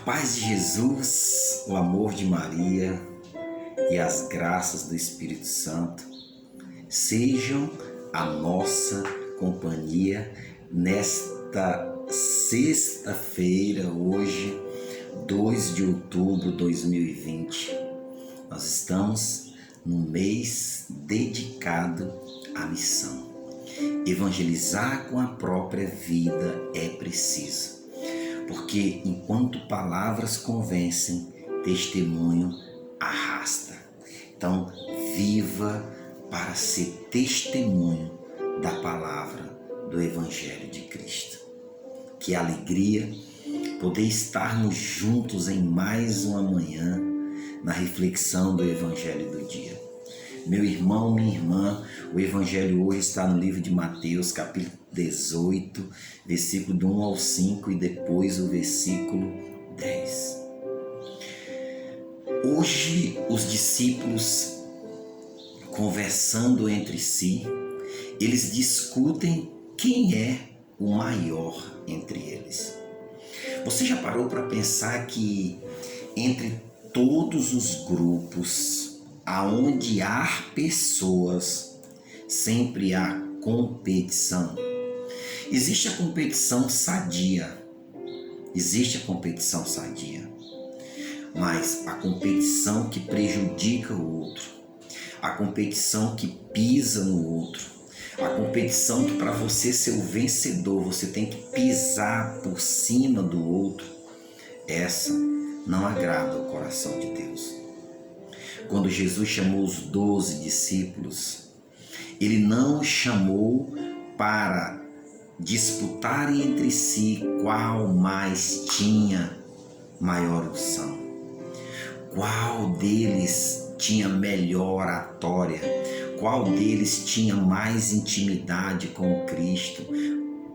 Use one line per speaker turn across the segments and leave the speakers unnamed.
paz de Jesus, o amor de Maria e as graças do Espírito Santo sejam a nossa companhia nesta sexta-feira, hoje, 2 de outubro de 2020. Nós estamos num mês dedicado à missão. Evangelizar com a própria vida é preciso, porque enquanto palavras convencem, testemunho arrasta. Então, viva para ser testemunho da palavra do Evangelho de Cristo. Que alegria poder estarmos juntos em mais uma manhã na reflexão do Evangelho do dia. Meu irmão, minha irmã, o Evangelho hoje está no livro de Mateus, capítulo 18, versículo do 1 ao 5 e depois o versículo 10. Hoje, os discípulos, conversando entre si, eles discutem quem é o maior entre eles. Você já parou para pensar que entre todos os grupos aonde há pessoas, sempre há competição? Existe a competição sadia, mas a competição que prejudica o outro, a competição que pisa no outro, a competição que para você ser o vencedor, você tem que pisar por cima do outro, essa não agrada o coração de Deus. Quando Jesus chamou os 12 discípulos, ele não os chamou para disputarem entre si qual mais tinha maior unção, qual deles tinha melhor oratória, qual deles tinha mais intimidade com o Cristo,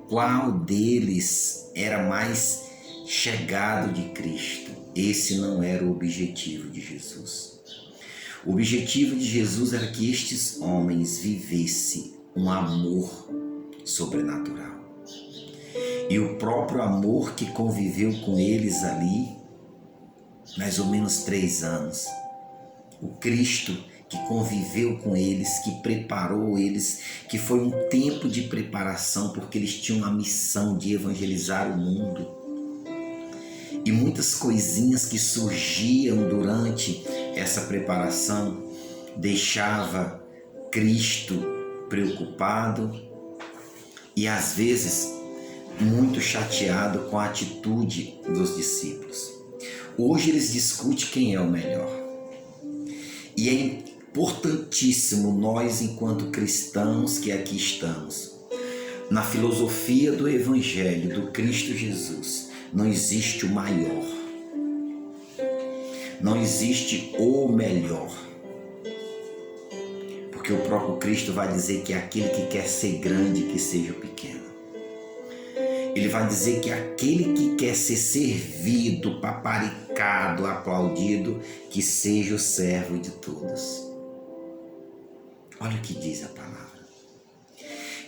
qual deles era mais chegado de Cristo. Esse não era o objetivo de Jesus. O objetivo de Jesus era que estes homens vivessem um amor sobrenatural. E o próprio amor que conviveu com eles ali, mais ou menos 3 anos. O Cristo que conviveu com eles, que preparou eles, que foi um tempo de preparação, porque eles tinham a missão de evangelizar o mundo. E muitas coisinhas que surgiam durante essa preparação deixava Cristo preocupado e às vezes muito chateado com a atitude dos discípulos. Hoje eles discutem quem é o melhor. E é importantíssimo nós, enquanto cristãos que aqui estamos, na filosofia do Evangelho do Cristo Jesus, não existe o maior, não existe o melhor, porque o próprio Cristo vai dizer que aquele que quer ser grande, que seja pequeno. Ele vai dizer que aquele que quer ser servido, paparicado, aplaudido, que seja o servo de todos. Olha o que diz a palavra.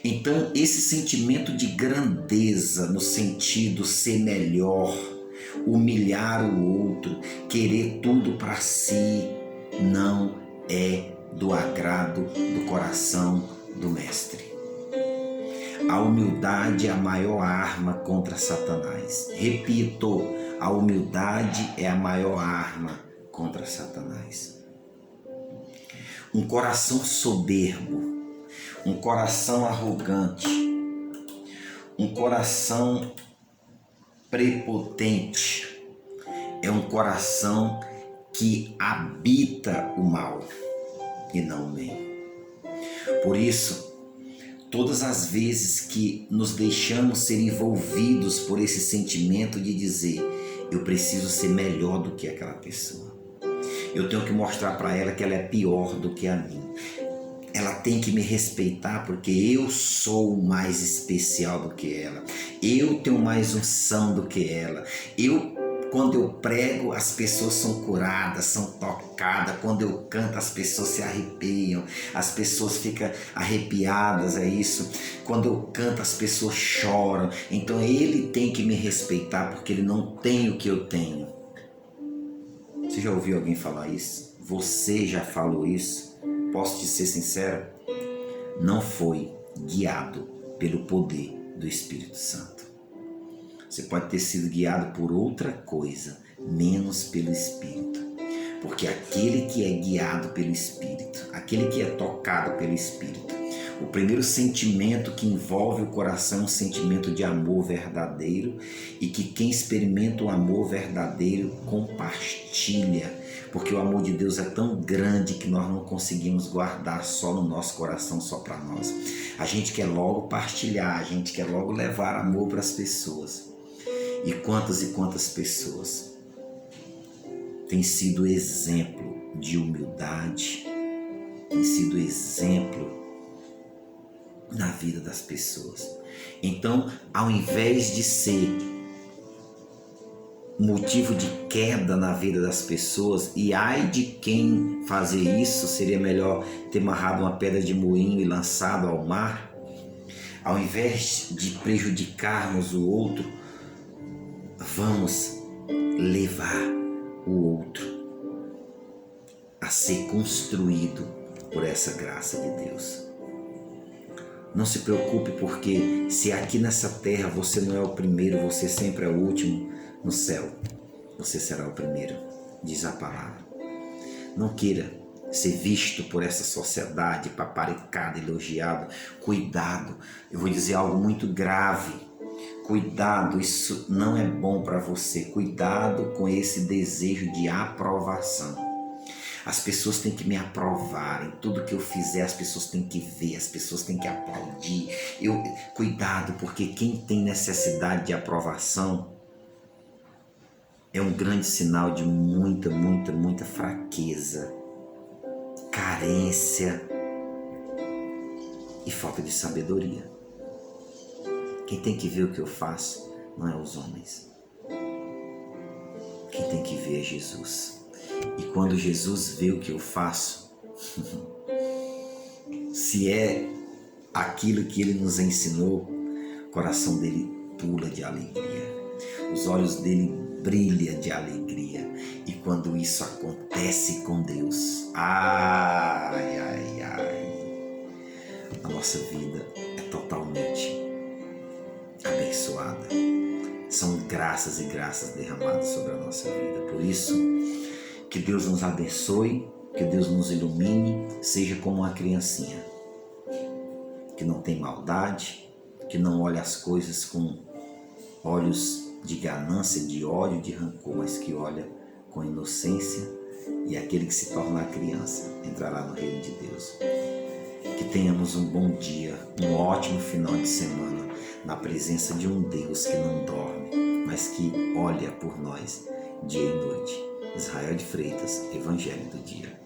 Então, esse sentimento de grandeza, no sentido ser melhor, humilhar o outro, querer tudo para si, não é do agrado do coração do Mestre. A humildade é a maior arma contra Satanás. Repito, a humildade é a maior arma contra Satanás. Um coração soberbo, um coração arrogante, um coração prepotente, é um coração que habita o mal e não o bem. Por isso, todas as vezes que nos deixamos ser envolvidos por esse sentimento de dizer, eu preciso ser melhor do que aquela pessoa, eu tenho que mostrar para ela que ela é pior do que a mim, ela tem que me respeitar porque eu sou mais especial do que ela, eu tenho mais unção do que ela, eu Quando eu prego, as pessoas são curadas, são tocadas. Quando eu canto, as pessoas se arrepiam, as pessoas ficam arrepiadas, é isso. Quando eu canto, as pessoas choram. Então ele tem que me respeitar porque ele não tem o que eu tenho. Você já ouviu alguém falar isso? Você já falou isso? Posso te ser sincero? Não foi guiado pelo poder do Espírito Santo. Você pode ter sido guiado por outra coisa, menos pelo Espírito. Porque aquele que é guiado pelo Espírito, aquele que é tocado pelo Espírito, o primeiro sentimento que envolve o coração é um sentimento de amor verdadeiro, e que quem experimenta o amor verdadeiro compartilha, porque o amor de Deus é tão grande que nós não conseguimos guardar só no nosso coração, só para nós. A gente quer logo partilhar, a gente quer logo levar amor para as pessoas. E quantas pessoas têm sido exemplo de humildade, têm sido exemplo na vida das pessoas. Então, ao invés de ser motivo de queda na vida das pessoas, e ai de quem fazer isso, seria melhor ter amarrado uma pedra de moinho e lançado ao mar. Ao invés de prejudicarmos o outro, vamos levar o outro a ser construído por essa graça de Deus. Não se preocupe, porque se aqui nessa terra você não é o primeiro, você sempre é o último, no céu você será o primeiro, diz a palavra. Não queira ser visto por essa sociedade, paparicado, elogiado. Cuidado, eu vou dizer algo muito grave. Cuidado, isso não é bom para você. Cuidado com esse desejo de aprovação. As pessoas têm que me aprovar. Em tudo que eu fizer, as pessoas têm que ver, as pessoas têm que aplaudir. Cuidado, porque quem tem necessidade de aprovação é um grande sinal de muita fraqueza, carência e falta de sabedoria. Quem tem que ver o que eu faço não é os homens. Quem tem que ver é Jesus. E quando Jesus vê o que eu faço, se é aquilo que ele nos ensinou, o coração dele pula de alegria. Os olhos dele brilham de alegria. E quando isso acontece com Deus, a nossa vida é totalmente abençoada. São graças e graças derramadas sobre a nossa vida. Por isso, que Deus nos abençoe, que Deus nos ilumine, seja como uma criancinha, que não tem maldade, que não olha as coisas com olhos de ganância, de ódio, de rancor, mas que olha com inocência, e aquele que se tornar criança entrará no reino de Deus. Que tenhamos um bom dia, um ótimo final de semana, na presença de um Deus que não dorme, mas que olha por nós dia e noite. Israel de Freitas, Evangelho do Dia.